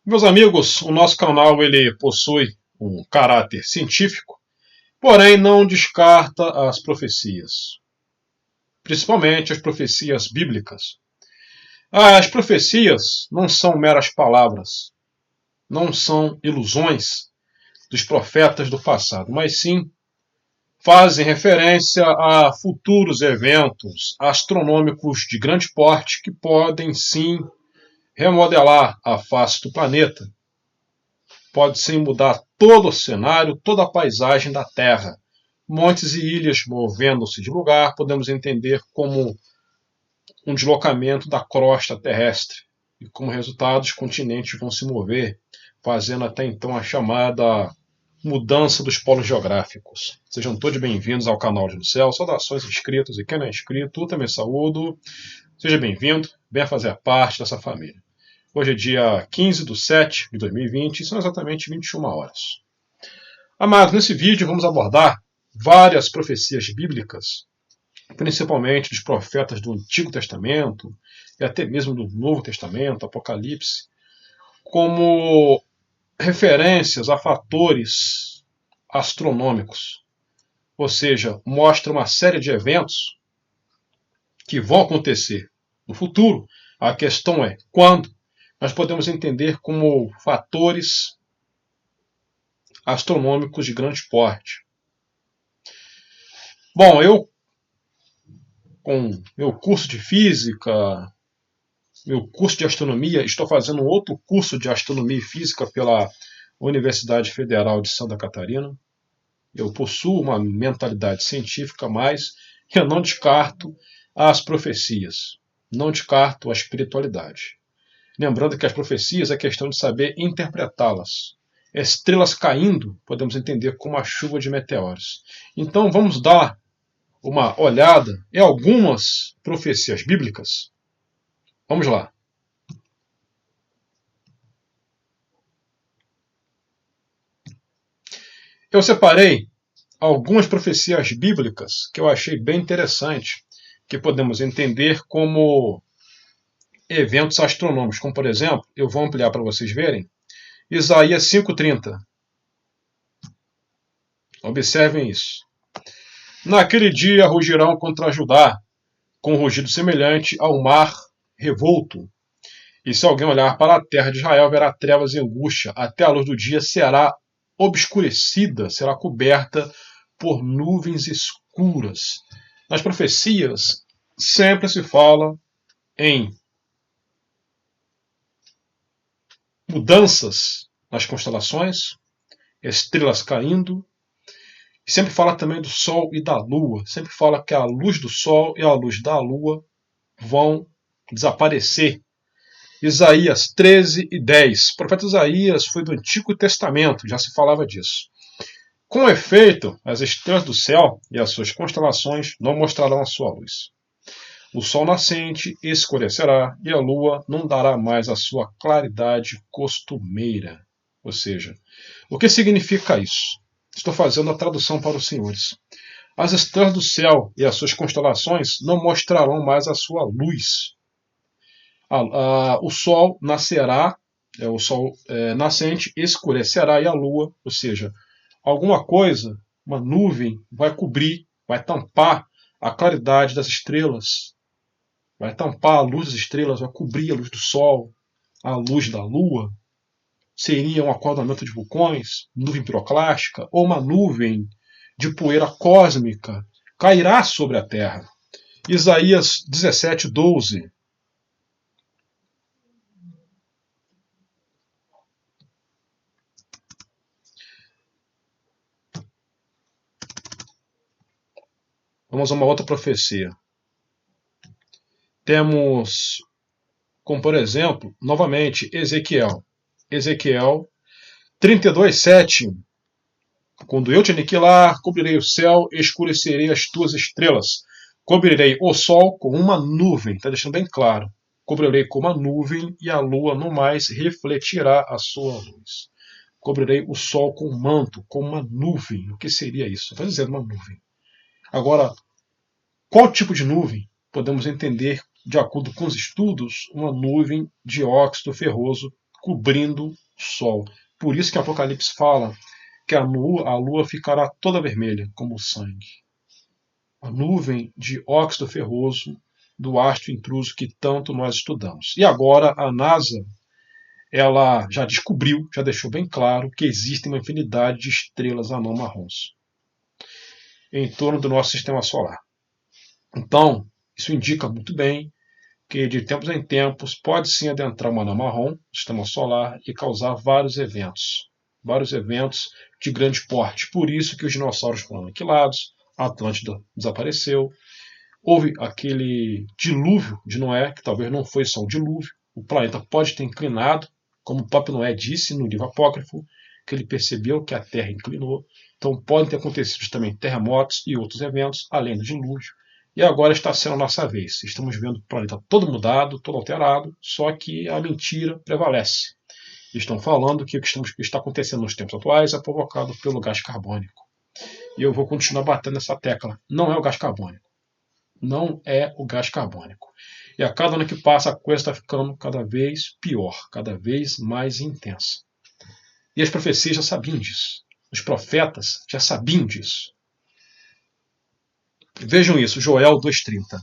Meus amigos, o nosso canal ele possui um caráter científico, porém não descarta as profecias, principalmente as profecias bíblicas. As profecias não são meras palavras, não são ilusões dos profetas do passado, mas sim fazem referência a futuros eventos astronômicos de grande porte que podem sim remodelar a face do planeta. Pode sim mudar todo o cenário, toda a paisagem da Terra. Montes e ilhas movendo-se de lugar, podemos entender como um deslocamento da crosta terrestre. E como resultado, os continentes vão se mover, fazendo até então a chamada mudança dos polos geográficos. Sejam todos bem-vindos ao canal de no Céu. Saudações inscritos e quem não é inscrito, eu também saúdo. Seja bem-vindo, venha fazer parte dessa família. Hoje é dia 15 de 7 de 2020 e são exatamente 21 horas. Amados, nesse vídeo vamos abordar várias profecias bíblicas, principalmente dos profetas do Antigo Testamento e até mesmo do Novo Testamento, Apocalipse, como referências a fatores astronômicos. Ou seja, mostra uma série de eventos que vão acontecer no futuro. A questão é quando. Nós podemos entender como fatores astronômicos de grande porte. Bom, eu, com meu curso de física, meu curso de astronomia, estou fazendo outro curso de astronomia e física pela Universidade Federal de Santa Catarina. Eu possuo uma mentalidade científica, mas eu não descarto as profecias, não descarto a espiritualidade. Lembrando que as profecias é questão de saber interpretá-las. Estrelas caindo, podemos entender como a chuva de meteoros. Então vamos dar uma olhada em algumas profecias bíblicas. Vamos lá. Eu separei algumas profecias bíblicas que eu achei bem interessante, que podemos entender como eventos astronômicos, como por exemplo, eu vou ampliar para vocês verem, Isaías 5:30. Observem isso. Naquele dia rugirão contra Judá, com um rugido semelhante ao mar revolto. E se alguém olhar para a terra de Israel, verá trevas e angústia, até a luz do dia será obscurecida, será coberta por nuvens escuras. Nas profecias, sempre se fala em mudanças nas constelações, estrelas caindo, e sempre fala também do Sol e da Lua. Sempre fala que a luz do Sol e a luz da Lua vão desaparecer. Isaías 13:10. O profeta Isaías foi do Antigo Testamento, já se falava disso. Com efeito, as estrelas do céu e as suas constelações não mostrarão a sua luz. O sol nascente escurecerá e a lua não dará mais a sua claridade costumeira. Ou seja, o que significa isso? Estou fazendo a tradução para os senhores. As estrelas do céu e as suas constelações não mostrarão mais a sua luz. O sol nascerá, o sol nascente escurecerá e a lua, ou seja, alguma coisa, uma nuvem, vai cobrir, vai tampar a claridade das estrelas, vai tampar a luz das estrelas, vai cobrir a luz do sol, a luz da lua. Seria um acordamento de vulcões, nuvem piroclástica, ou uma nuvem de poeira cósmica cairá sobre a Terra. Isaías 17:12. Vamos a uma outra profecia. Temos, como por exemplo, novamente, Ezequiel. Ezequiel 32:7. Quando eu te aniquilar, cobrirei o céu e escurecerei as tuas estrelas. Cobrirei o sol com uma nuvem, está deixando bem claro. Cobrirei com uma nuvem e a lua não mais refletirá a sua luz. Cobrirei o sol com um manto, com uma nuvem. O que seria isso? Está dizendo uma nuvem. Agora, qual tipo de nuvem? Podemos entender, de acordo com os estudos, uma nuvem de óxido ferroso cobrindo o Sol. Por isso que Apocalipse fala que a Lua ficará toda vermelha, como o sangue. A nuvem de óxido ferroso do astro intruso que tanto nós estudamos. E agora a NASA, ela já descobriu, já deixou bem claro que existe uma infinidade de estrelas anão marrons em torno do nosso sistema solar. Então, isso indica muito bem que de tempos em tempos pode sim adentrar uma anã marrom no sistema solar e causar vários eventos de grande porte. Por isso que os dinossauros foram aniquilados, a Atlântida desapareceu, houve aquele dilúvio de Noé, que talvez não foi só um dilúvio, o planeta pode ter inclinado, como o próprio Noé disse no livro apócrifo, que ele percebeu que a Terra inclinou. Então podem ter acontecido também terremotos e outros eventos, além do dilúvio. E agora está sendo a nossa vez. Estamos vendo o planeta todo mudado, todo alterado, só que a mentira prevalece. Estão falando que o que está acontecendo nos tempos atuais é provocado pelo gás carbônico. E eu vou continuar batendo nessa tecla. Não é o gás carbônico. Não é o gás carbônico. E a cada ano que passa, a coisa está ficando cada vez pior, cada vez mais intensa. E as profecias já sabiam disso. Os profetas já sabiam disso. Vejam isso, Joel 2,30.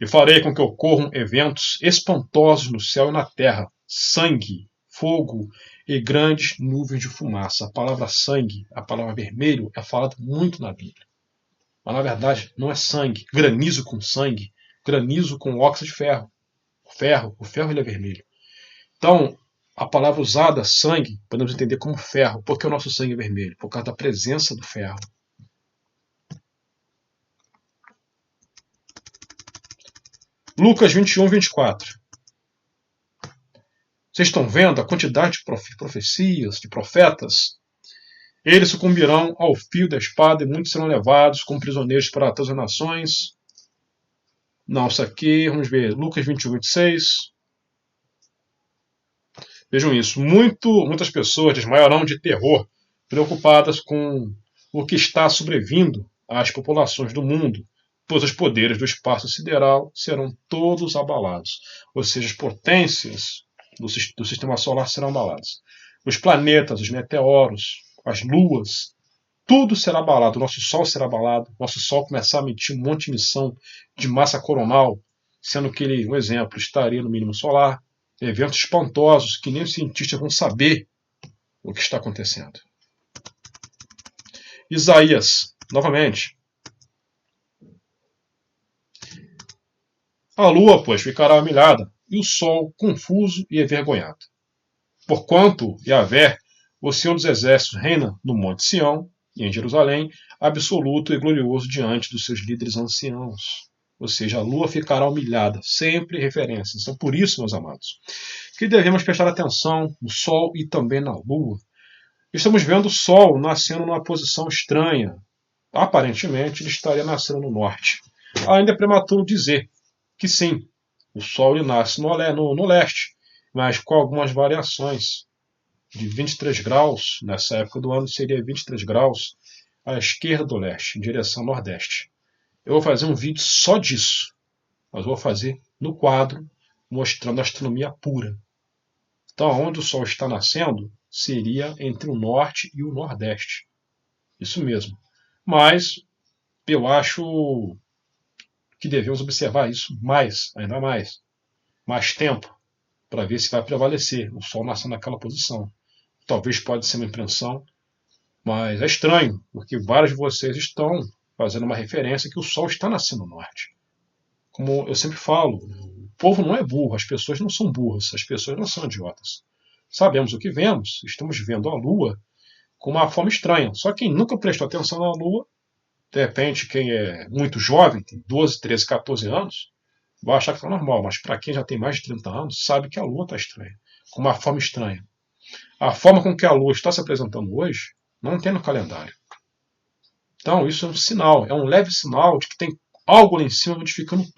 E farei com que ocorram eventos espantosos no céu e na terra, sangue, fogo e grandes nuvens de fumaça. A palavra sangue, a palavra vermelho, é falada muito na Bíblia. Mas na verdade não é sangue, granizo com sangue, granizo com óxido de ferro. O ferro ele é vermelho. Então, a palavra usada, sangue, podemos entender como ferro. Por que o nosso sangue é vermelho? Por causa da presença do ferro. Lucas 21:24. Vocês estão vendo a quantidade de profecias, de profetas? Eles sucumbirão ao fio da espada e muitos serão levados como prisioneiros para todas as nações. Não, isso aqui, vamos ver, Lucas 21:26. Vejam isso. Muitas pessoas desmaiarão de terror, preocupadas com o que está sobrevindo às populações do mundo, pois os poderes do espaço sideral serão todos abalados. Ou seja, as potências do sistema solar serão abaladas. Os planetas, os meteoros, as luas, tudo será abalado. O nosso Sol será abalado. O nosso Sol começar a emitir um monte de emissão de massa coronal, sendo que ele, um exemplo, estaria no mínimo solar. Eventos espantosos que nem os cientistas vão saber o que está acontecendo. Isaías, novamente. A lua, pois, ficará humilhada, e o sol confuso e envergonhado. Porquanto Yahvé, o Senhor dos Exércitos, reina no Monte Sião e em Jerusalém, absoluto e glorioso diante dos seus líderes anciãos. Ou seja, a lua ficará humilhada, sempre referências. Então, por isso, meus amados, que devemos prestar atenção no Sol e também na Lua. Estamos vendo o Sol nascendo numa posição estranha. Aparentemente, ele estaria nascendo no norte. Ainda é prematuro dizer que sim, o Sol ele nasce no leste, mas com algumas variações. De 23 graus, nessa época do ano seria 23 graus à esquerda do leste, em direção ao nordeste. Eu vou fazer um vídeo só disso, mas vou fazer no quadro, mostrando a astronomia pura. Então, onde o Sol está nascendo seria entre o norte e o nordeste. Isso mesmo. Mas eu acho que devemos observar isso mais, ainda mais. Mais tempo, para ver se vai prevalecer o Sol nascendo naquela posição. Talvez pode ser uma impressão, mas é estranho, porque vários de vocês estão fazendo uma referência que o Sol está nascendo no norte. Como eu sempre falo, o povo não é burro, as pessoas não são burras, as pessoas não são idiotas. Sabemos o que vemos, estamos vendo a Lua com uma forma estranha. Só quem nunca prestou atenção na Lua, de repente quem é muito jovem, tem 12, 13, 14 anos, vai achar que está normal, mas para quem já tem mais de 30 anos, sabe que a Lua está estranha, com uma forma estranha. A forma com que a Lua está se apresentando hoje, não tem no calendário. Então isso é um sinal, é um leve sinal de que tem algo lá em cima modificando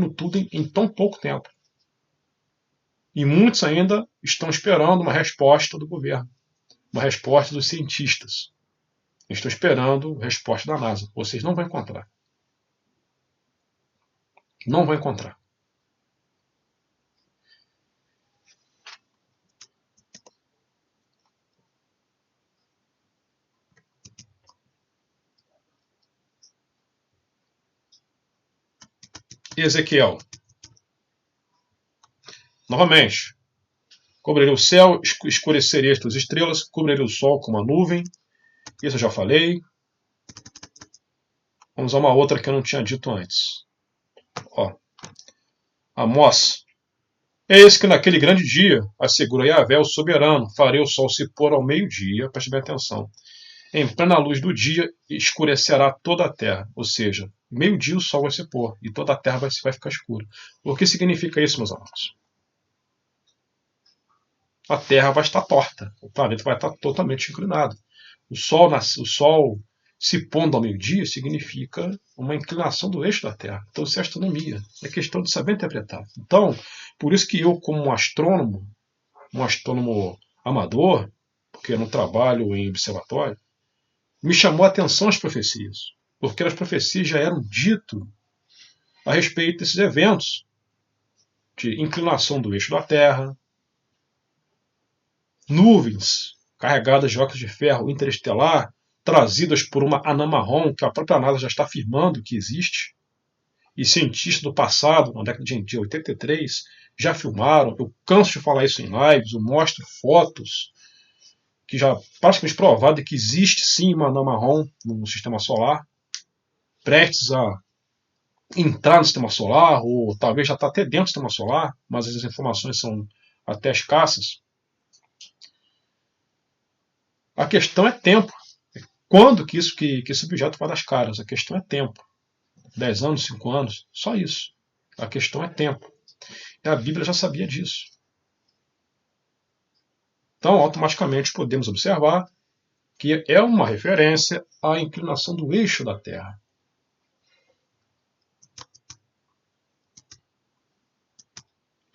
tudo em tão pouco tempo. E muitos ainda estão esperando uma resposta do governo, uma resposta dos cientistas. Estão esperando a resposta da NASA. Vocês não vão encontrar. Não vão encontrar. Ezequiel. Novamente, cobriria o céu, escureceria as estrelas, cobriria o sol com uma nuvem. Isso eu já falei. Vamos a uma outra que eu não tinha dito antes. Ó. Amós. Eis que naquele grande dia, assegura Yahvé o soberano, farei o sol se pôr ao meio-dia, preste bem atenção. Em plena luz do dia, escurecerá toda a terra. Ou seja, meio-dia o sol vai se pôr e toda a terra vai ficar escura. O que significa isso, meus amados? A terra vai estar torta, o planeta vai estar totalmente inclinado. O sol se pondo ao meio-dia significa uma inclinação do eixo da Terra. Então, isso é astronomia. É questão de saber interpretar. Então, por isso que eu, como um astrônomo amador, porque eu não trabalho em observatório, me chamou a atenção as profecias. Porque as profecias já eram ditas a respeito desses eventos de inclinação do eixo da Terra, nuvens carregadas de óxido de ferro interestelar, trazidas por uma anã marrom que a própria NASA já está afirmando que existe, e cientistas do passado, na década de 83, já filmaram. Eu canso de falar isso em lives, eu mostro fotos que já praticamente provado que existe sim uma anã marrom no sistema solar, prestes a entrar no sistema solar, ou talvez já está até dentro do sistema solar, mas as informações são até escassas. A questão é tempo. Quando que esse objeto vai dar as caras? A questão é tempo. 10 anos, 5 anos, só isso. A questão é tempo. E a Bíblia já sabia disso. Então, automaticamente podemos observar que é uma referência à inclinação do eixo da Terra.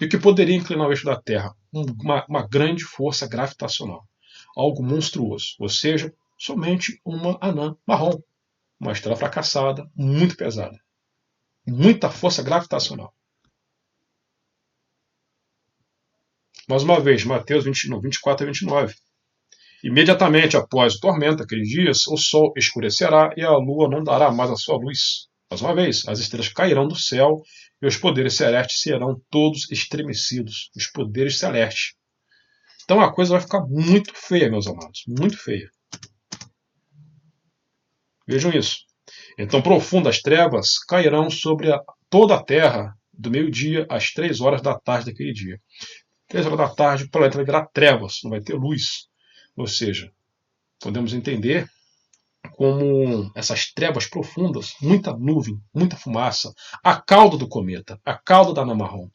E o que poderia inclinar o eixo da Terra? Uma grande força gravitacional. Algo monstruoso. Ou seja, somente uma anã marrom. Uma estrela fracassada, muito pesada. Muita força gravitacional. Mais uma vez, Mateus 24 a 29. Imediatamente após o tormento, aqueles dias, o sol escurecerá e a lua não dará mais a sua luz. Mais uma vez, as estrelas cairão do céu e os poderes celestes serão todos estremecidos. Os poderes celestes. Então a coisa vai ficar muito feia, meus amados. Muito feia. Vejam isso. Então profundas trevas cairão sobre toda a terra do meio-dia às 3 horas da tarde daquele dia. 3 horas da tarde, o planeta vai virar trevas, não vai ter luz. Ou seja, podemos entender como essas trevas profundas, muita nuvem, muita fumaça, a cauda do cometa, a cauda da anã marrom.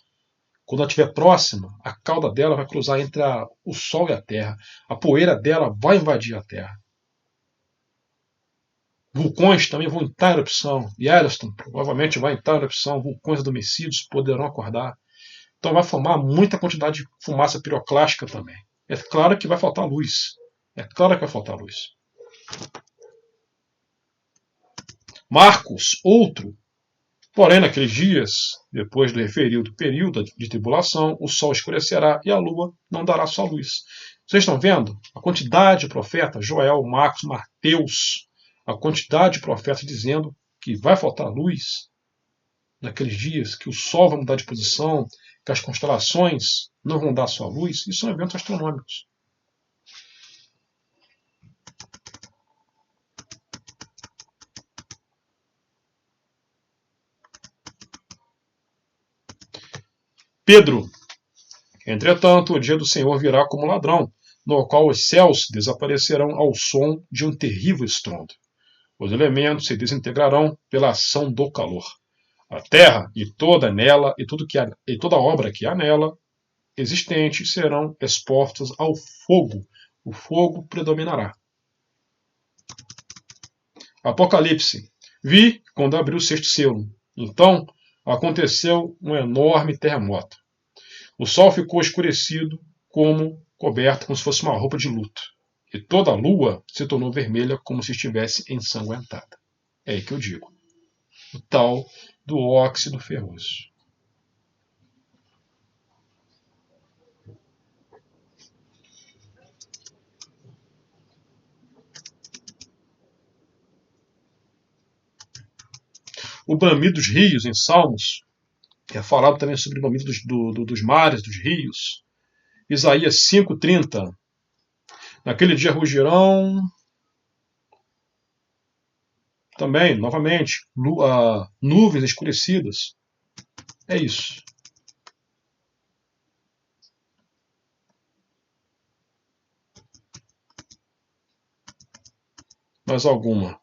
Quando ela estiver próxima, a cauda dela vai cruzar entre o Sol e a Terra. A poeira dela vai invadir a Terra. Vulcões também vão entrar em erupção. Yellowstone provavelmente vai entrar em erupção. Vulcões adormecidos poderão acordar. Então vai formar muita quantidade de fumaça piroclástica também. É claro que vai faltar luz. É claro que vai faltar luz. Marcos, outro. Porém, naqueles dias, depois do referido período de tribulação, o sol escurecerá e a lua não dará sua luz. Vocês estão vendo a quantidade de profetas, Joel, Marcos, Mateus, a quantidade de profetas dizendo que vai faltar luz naqueles dias, que o sol vai mudar de posição, que as constelações não vão dar sua luz. Isso são eventos astronômicos. Pedro. Entretanto, o dia do Senhor virá como ladrão, no qual os céus desaparecerão ao som de um terrível estrondo. Os elementos se desintegrarão pela ação do calor. A terra e toda nela e toda obra que há nela existente serão expostas ao fogo. O fogo predominará. Apocalipse. Vi quando abriu o sexto selo. Então aconteceu um enorme terremoto. O sol ficou escurecido, coberto como se fosse uma roupa de luto. E toda a lua se tornou vermelha como se estivesse ensanguentada. É aí que eu digo. O tal do óxido ferroso. O bramido dos rios em Salmos É falado também sobre o domínio dos mares, dos rios. Isaías 5:30. Naquele dia rugirão. Também, novamente, nuvens escurecidas. É isso. Mais alguma.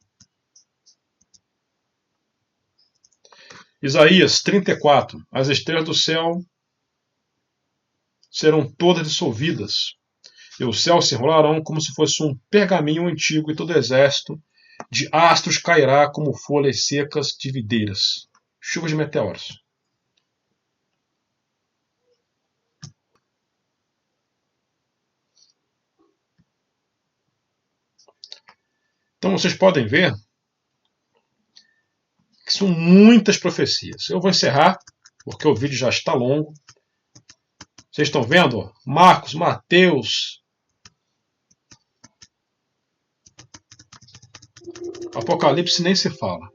Isaías 34. As estrelas do céu serão todas dissolvidas, e os céus se enrolarão como se fosse um pergaminho antigo, e todo exército de astros cairá como folhas secas de videiras. Chuva de meteoros. Então vocês podem ver que são muitas profecias. Eu vou encerrar, porque o vídeo já está longo. Vocês estão vendo? Marcos, Mateus, Apocalipse nem se fala.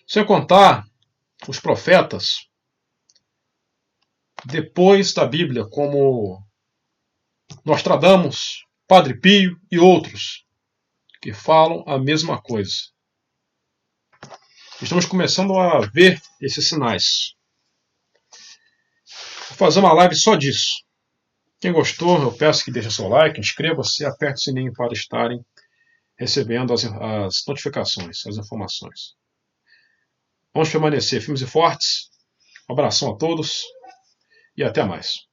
Se eu contar os profetas depois da Bíblia, como Nostradamus, Padre Pio e outros, que falam a mesma coisa. Estamos começando a ver esses sinais. Vou fazer uma live só disso. Quem gostou, eu peço que deixe seu like, inscreva-se e aperte o sininho para estarem recebendo as notificações, as informações. Vamos permanecer firmes e fortes. Um abração a todos e até mais.